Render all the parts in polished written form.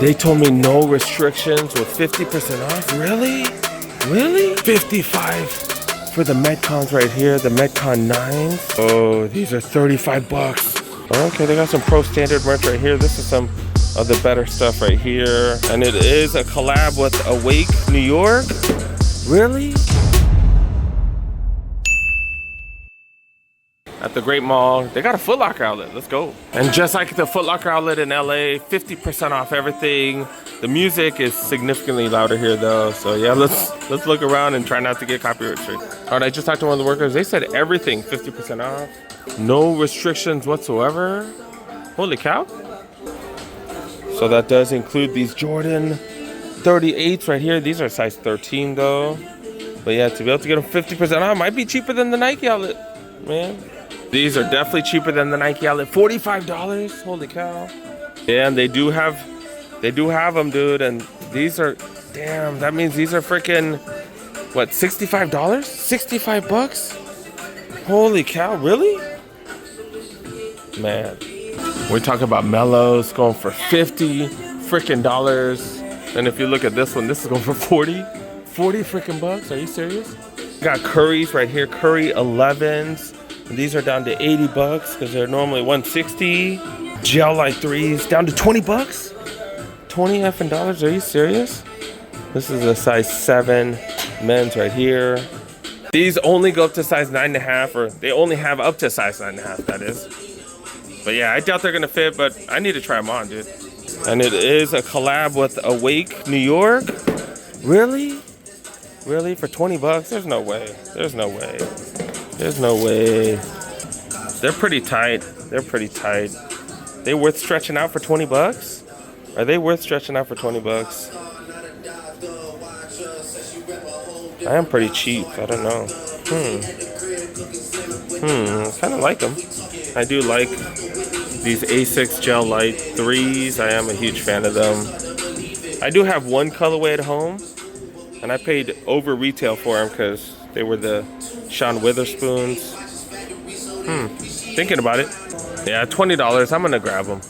They told me no restrictions with 50% off. Really? Really? 55 for the Metcons right here, the Metcon 9s. Oh, these are 35 bucks. Okay, they got some pro standard merch right here. This is some of the better stuff right here. And it is a collab with Awake New York. Really? At the Great Mall, they got a Foot Locker outlet. Let's go. And just like the Foot Locker outlet in LA, 50% off everything. The music is significantly louder here though. So yeah, let's look around and try not to get copyright straight. All right, I just talked to one of the workers. They said everything 50% off. No restrictions whatsoever. Holy cow. So that does include these Jordan 38s right here. These are size 13 though. But yeah, to be able to get them 50% off might be cheaper than the Nike outlet, man. These are definitely cheaper than the Nike outlet. $45. Holy cow. Yeah, and they do have them, dude. And these are, damn, that means these are freaking, what, $65? 65 bucks? Holy cow, really? Man. We're talking about Mellows going for 50 freaking dollars. And if you look at this one, this is going for 40 freaking bucks. Are you serious? Got Curry's right here, Curry 11s. And these are down to 80 bucks because they're normally 160. Gel Lyte 3s down to 20 bucks. 20 effing dollars. Are you serious? This is a size 7 men's right here. These only go up to size 9.5, or they only have up to size 9.5, that is. But yeah, I doubt they're gonna fit, but I need to try them on, dude. And it is a collab with Awake New York. Really? Really? For 20 bucks? There's no way. There's no way. There's no way. They're pretty tight. They're pretty tight. They worth stretching out for 20 bucks? Are they worth stretching out for 20 bucks? I am pretty cheap. I don't know. I kind of like them. I do like these Asics Gel Lyte 3s. I am a huge fan of them. I do have one colorway at home, and I paid over retail for them because they were the Sean Witherspoons. Thinking about it. Yeah, $20. I'm gonna grab them.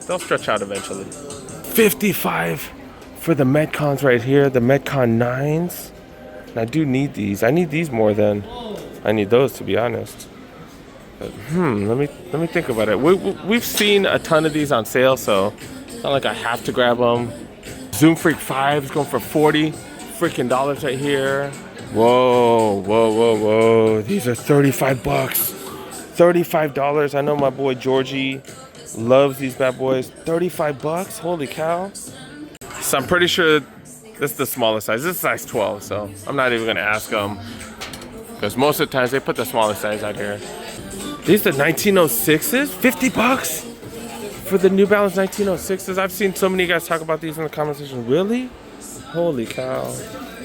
They'll stretch out eventually. 55 for the Metcons right here, the Metcon 9s. And I do need these. I need these more than I need those, to be honest. But, let me think about it. We've seen a ton of these on sale, so it's not like I have to grab them. Zoom Freak 5 is going for 40 freaking dollars right here. Whoa. These are 35 bucks. $35. I know my boy Georgie loves these bad boys. 35 bucks. Holy cow. So I'm pretty sure this is the smallest size. This is size 12, so I'm not even gonna ask them because most of the times they put the smallest size out here. These are 1906s. 50 bucks for the New Balance 1906s. I've seen so many guys talk about these in the comment section. Really? Holy cow.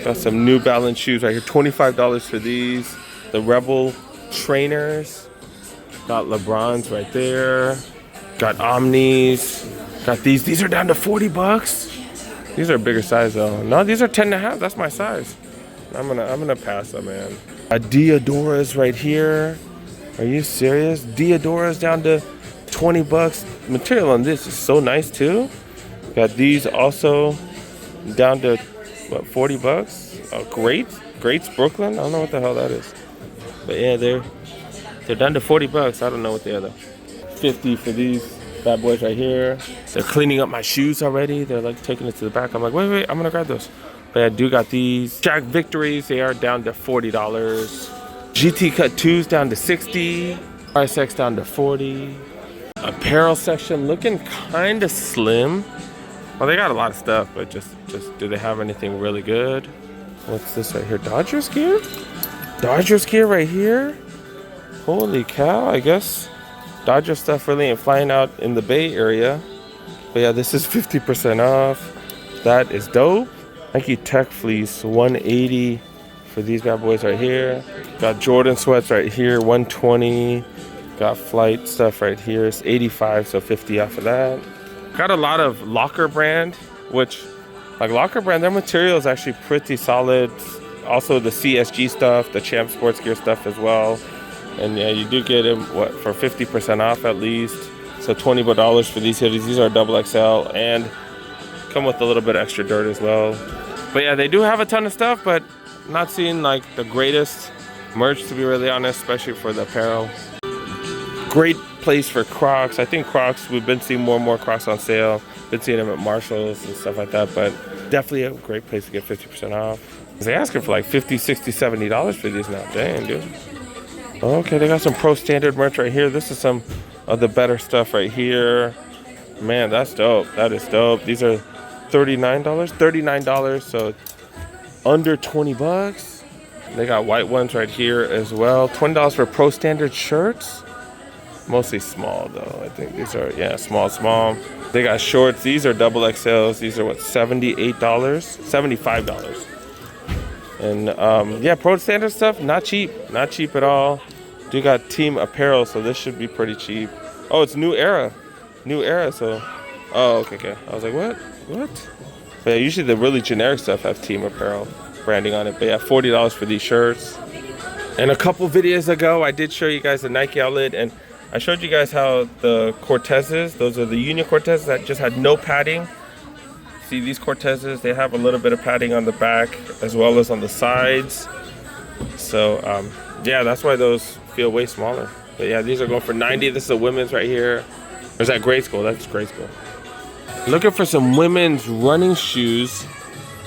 Got some New Balance shoes right here. $25 for these. The Rebel trainers. Got LeBrons right there. Got Omnis. Got these. These are down to 40 bucks. These are a bigger size though. No, these are 10.5. That's my size. I'm gonna pass them, man. Diodoras right here. Are you serious? Diodoras down to 20 bucks. Material on this is so nice too. Got these also down to what, 40 bucks? Oh, Greats Brooklyn. I don't know what the hell that is. But yeah, they're down to 40 bucks. I don't know what they are though. 50 for these bad boys right here. They're cleaning up my shoes already. They're like taking it to the back. I'm like, wait, I'm gonna grab those. But I do got these Jack Victories. They are down to $40. GT Cut 2s down to 60. RSX down to 40. Apparel section looking kind of slim. Well, they got a lot of stuff, but just do they have anything really good? What's this right here? Dodgers gear? Dodgers gear right here? Holy cow, I guess Dodger stuff really ain't flying out in the Bay Area. But yeah, this is 50% off. That is dope. Nike Tech Fleece, 180 for these bad boys right here. Got Jordan sweats right here, 120. Got Flight stuff right here. It's 85, so 50 off of that. Got a lot of Locker brand, which, like Locker brand, their material is actually pretty solid. Also the CSG stuff, the Champ Sports Gear stuff as well. And yeah, you do get them, what, for 50% off at least. So $20 for these hoodies. These are double XL and come with a little bit of extra dirt as well. But yeah, they do have a ton of stuff, but not seeing like the greatest merch, to be really honest, especially for the apparel. Great place for Crocs. I think Crocs, we've been seeing more and more Crocs on sale. Been seeing them at Marshalls and stuff like that, but definitely a great place to get 50% off. They're asking for like $50, $60, $70 for these now. Dang, dude. Okay, they got some Pro Standard merch right here. This is some of the better stuff right here. Man, that's dope. That is dope. These are $39. $39, so under 20 bucks. They got white ones right here as well. $20 for Pro Standard shirts. Mostly small though. I think these are, yeah, small. They got shorts. These are double XLs. These are what, $78? $75. And yeah, Pro Standard stuff, not cheap at all. You got Team Apparel, so this should be pretty cheap. Oh, it's New Era, so, oh, okay. I was like, what? But yeah, usually the really generic stuff have Team Apparel branding on it. But yeah, $40 for these shirts. And a couple videos ago, I did show you guys the Nike outlet, and I showed you guys how the Cortezes, those are the Union Cortezes that just had no padding. See, these Cortezes, they have a little bit of padding on the back as well as on the sides. So yeah, that's why those feel way smaller. But yeah, these are going for $90. This is a women's right here. Or is that grade school? That's grade school. Looking for some women's running shoes.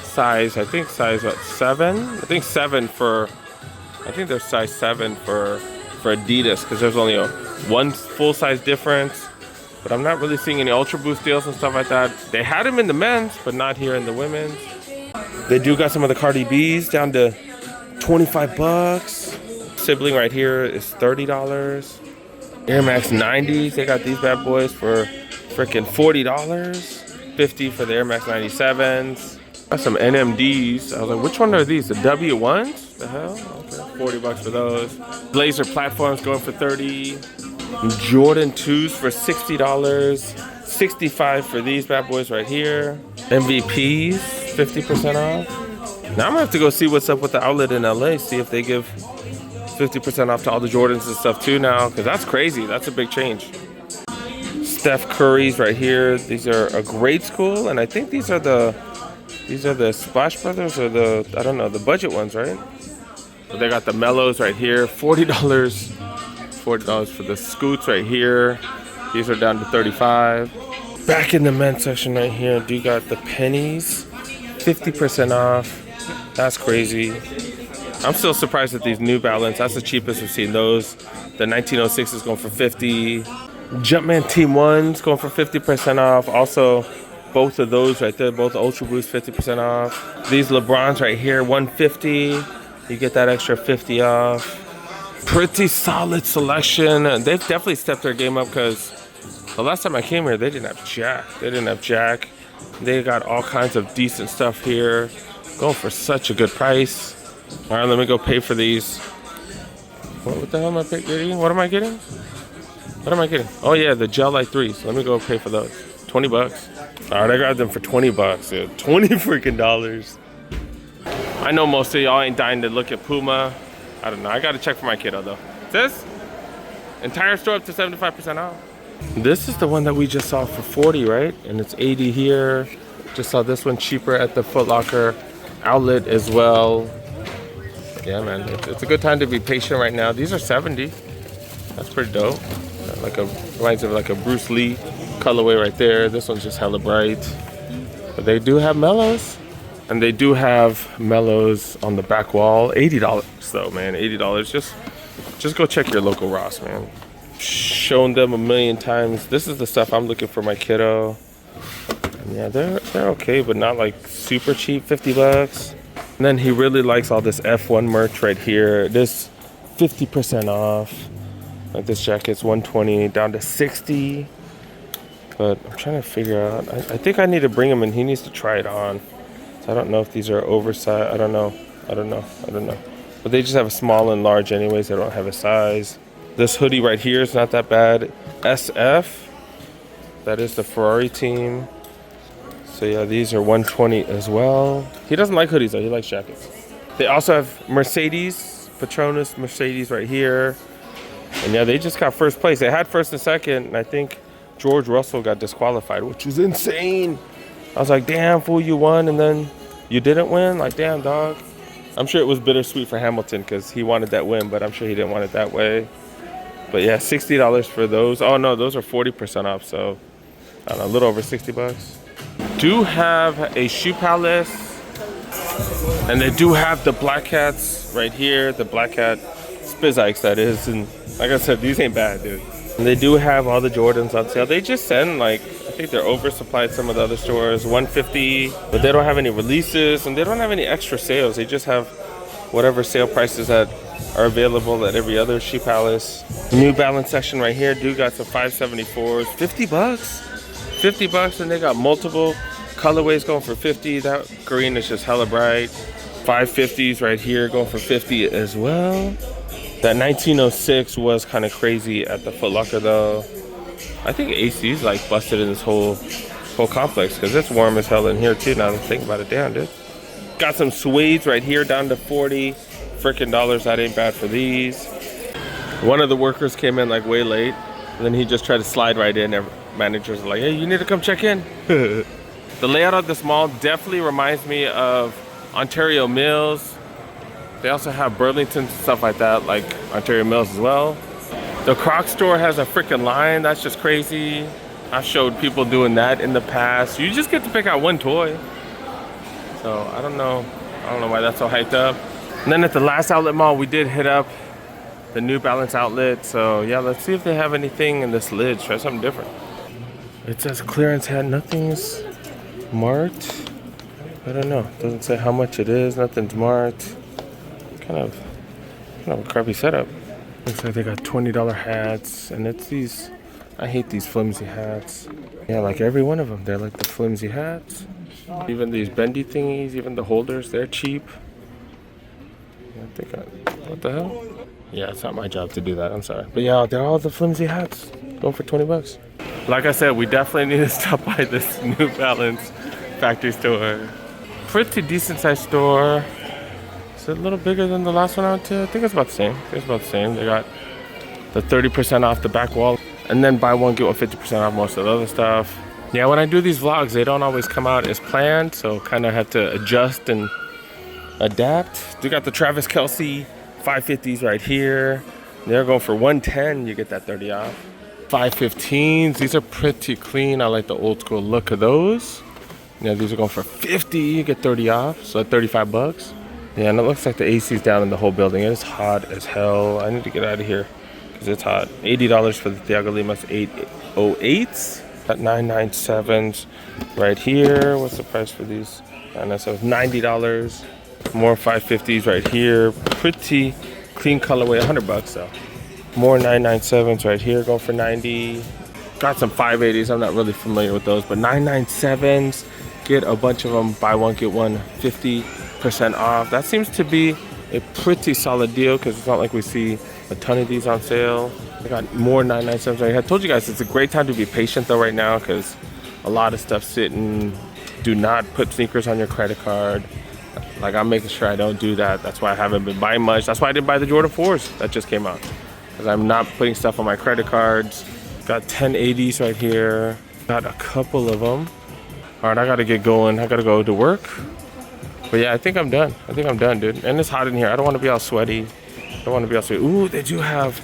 Size, I think size what, 7? I think 7 for, I think they're size 7 for Adidas, because there's only one full size difference. But I'm not really seeing any Ultra Boost deals and stuff like that. They had them in the men's, but not here in the women's. They do got some of the Cardi B's down to 25 bucks. Sibling right here is $30. Air Max 90s, they got these bad boys for freaking $40. 50 for the Air Max 97s. Got some NMDs. I was like, which one are these? The W1s? The hell? Okay, 40 bucks for those. Blazer platforms going for 30. Jordan 2s for $60. 65 for these bad boys right here. MVPs, 50% off. Now I'm gonna have to go see what's up with the outlet in LA, see if they give 50% off to all the Jordans and stuff too now, because that's crazy. That's a big change. Steph Curry's right here. These are a grade school, and I think these are the Splash Brothers, or the, I don't know, the budget ones, right? But they got the Mellows right here, $40. $40 for the Scoots right here. These are down to $35. Back in the men's section right here, do you got the Pennies, 50% off. That's crazy. I'm still surprised at these New Balance. That's the cheapest we've seen those. The 1906 is going for $50. Jumpman Team 1's going for 50% off. Also, both of those right there, both Ultra Boost, 50% off. These LeBrons right here, $150. You get that extra 50 off. Pretty solid selection. They've definitely stepped their game up, because the last time I came here, they didn't have jack. They got all kinds of decent stuff here. Going for such a good price. All right, let me go pay for these. What the hell am I getting? What am I getting? Oh yeah, the Gel Lyte III. So let me go pay for those. 20 bucks. All right, I got them for 20 bucks. Dude. 20 freaking dollars. I know most of y'all ain't dying to look at Puma. I don't know. I got to check for my kiddo though. This entire store up to 75% off. This is the one that we just saw for 40, right? And it's 80 here. Just saw this one cheaper at the Foot Locker outlet as well. Yeah, man, it's a good time to be patient right now. These are 70. That's pretty dope. Reminds me of like a Bruce Lee colorway right there. This one's just hella bright. But they do have Mellows. And they do have Mellows on the back wall. $80 though, man. $80. Just go check your local Ross, man. Shown them a million times. This is the stuff I'm looking for my kiddo. And yeah, they're okay, but not like super cheap. 50 bucks. And then he really likes all this F1 merch right here. This 50% off. Like this jacket's 120 down to 60. But I'm trying to figure out. I think I need to bring him and he needs to try it on. So I don't know if these are oversized. I don't know. But they just have a small and large anyways. They don't have a size. This hoodie right here is not that bad. SF. That is the Ferrari team. So yeah, these are 120 as well. He doesn't like hoodies though, he likes jackets. They also have Mercedes, Petronas Mercedes right here. And yeah, they just got first place. They had first and second, and I think George Russell got disqualified, which was insane. I was like, damn, fool, you won, and then you didn't win? Like, damn, dog. I'm sure it was bittersweet for Hamilton because he wanted that win, but I'm sure he didn't want it that way. But yeah, $60 for those. Oh no, those are 40% off, so I don't know, a little over 60 bucks. Do have a shoe palace, and they do have the black hats right here, the black hat Spizikes that is, and like I said, these ain't bad, dude. And they do have all the Jordans on sale. They just send, like, I think they're oversupplied some of the other stores, $150, but they don't have any releases and they don't have any extra sales. They just have whatever sale prices that are available at every other shoe palace. New Balance section right here, dude got some 574s, 50 bucks. 50 bucks, and they got multiple colorways going for 50. That green is just hella bright. 550s right here going for 50 as well. That 1906 was kind of crazy at the Foot Locker though. I think AC's like busted in this whole complex because it's warm as hell in here too. Now that I think about it, damn, dude. Got some suedes right here down to 40 freaking dollars. That ain't bad for these. One of the workers came in like way late, and then he just tried to slide right in. Managers are like, hey, you need to come check in. The layout of this mall definitely reminds me of Ontario Mills. They also have Burlington, stuff like that, like Ontario Mills as well. The Crocs store has a freaking line. That's just crazy. I've showed people doing that in the past. You just get to pick out one toy. So I don't know why that's so hyped up. And then at the last outlet mall, we did hit up the New Balance outlet. So yeah, let's see if they have anything in this lid. Try something different. It says clearance hat. Nothing's marked. I don't know. Doesn't say how much it is. Nothing's marked. Kind of a crappy setup. Looks like they got $20 hats, and it's these. I hate these flimsy hats. Yeah, like every one of them, they're like the flimsy hats. Even these bendy thingies, even the holders, they're cheap. What the hell? Yeah, it's not my job to do that. I'm sorry, but yeah, they're all the flimsy hats going for 20 bucks. Like I said, we definitely need to stop by this New Balance factory store. Pretty decent sized store. It's a little bigger than the last one out to. I think it's about the same. They got the 30% off the back wall, and then buy one get one 50% off most of the other stuff. Yeah, when I do these vlogs, they don't always come out as planned, so kind of have to adjust and adapt. We got the Travis Kelce 550s right here. They're going for 110. You get that 30 off. 515s. These are pretty clean. I like the old school look of those. Yeah, these are going for 50. You get 30 off, so 35 bucks. Yeah, and it looks like the AC's down in the whole building. It is hot as hell. I need to get out of here because it's hot. $80 for the Thiago Limas 808s. Got 997s right here. What's the price for these? 997s, $90. More 550s right here. Pretty clean colorway, 100 bucks though. More 997s right here, going for 90. Got some 580s. I'm not really familiar with those, but 997s. Get a bunch of them. Buy one get one 50% off. That seems to be a pretty solid deal because it's not like we see a ton of these on sale. I got more 997s right here. I told you guys it's a great time to be patient though right now because a lot of stuff's sitting. Do not put sneakers on your credit card. Like, I'm making sure I don't do that. That's why I haven't been buying much. That's why I didn't buy the Jordan 4s that just came out, because I'm not putting stuff on my credit cards. Got 1080s right here. Got a couple of them. All right, I gotta get going. I gotta go to work. But yeah, I think I'm done. Dude. And it's hot in here. I don't want to be all sweaty. Ooh, they do have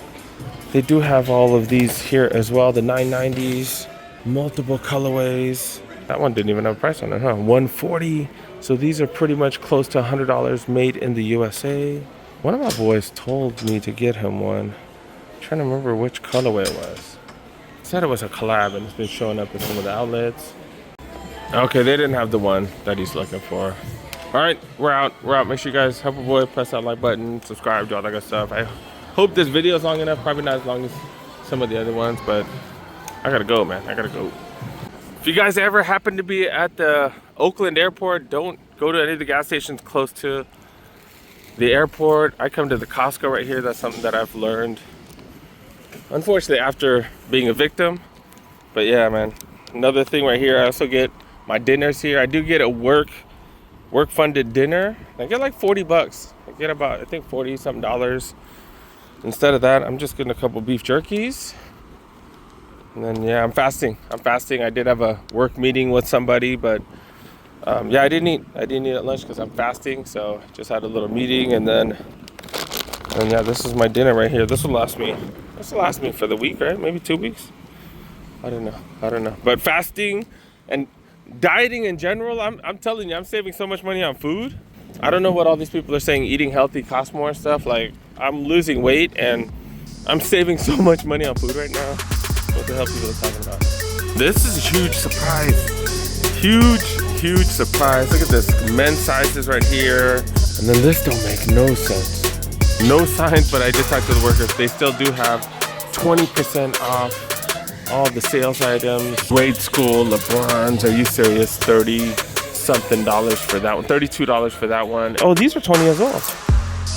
all of these here as well. The 990s, multiple colorways. That one didn't even have a price on it, huh? 140. So these are pretty much close to $100, made in the USA. One of my boys told me to get him one. I'm trying to remember which colorway it was. He said it was a collab, and it's been showing up in some of the outlets. Okay, they didn't have the one that he's looking for. All right, we're out. Make sure you guys help a boy, press that like button, subscribe, do all that good stuff. I hope this video is long enough. Probably not as long as some of the other ones, but I gotta go, man. I gotta go. If you guys ever happen to be at the Oakland airport, don't go to any of the gas stations close to the airport. I come to the Costco right here. That's something that I've learned, unfortunately, after being a victim. But yeah, man. Another thing right here, I also get my dinners here. I do get a work funded dinner. I get like 40 bucks. I get about, I think, 40 something dollars. Instead of that, I'm just getting a couple beef jerkies. And then yeah, I'm fasting. I did have a work meeting with somebody, but yeah, I didn't eat at lunch because I'm fasting. So just had a little meeting, and yeah, this is my dinner right here. This will last me for the week, right? Maybe 2 weeks. I don't know. But fasting and dieting in general, I'm telling you, I'm saving so much money on food. I don't know what all these people are saying eating healthy costs more and stuff. Like, I'm losing weight and I'm saving so much money on food right now. What the hell people are talking about? This is a huge surprise. Huge surprise. Look at this. Men's sizes right here. And then this don't make no sense. No signs, but I just talked to the workers. They still do have 20% off all the sales items. Grade school, LeBrons. Are you serious? $30-something for that one. $32 for that one. Oh, these are 20 as well.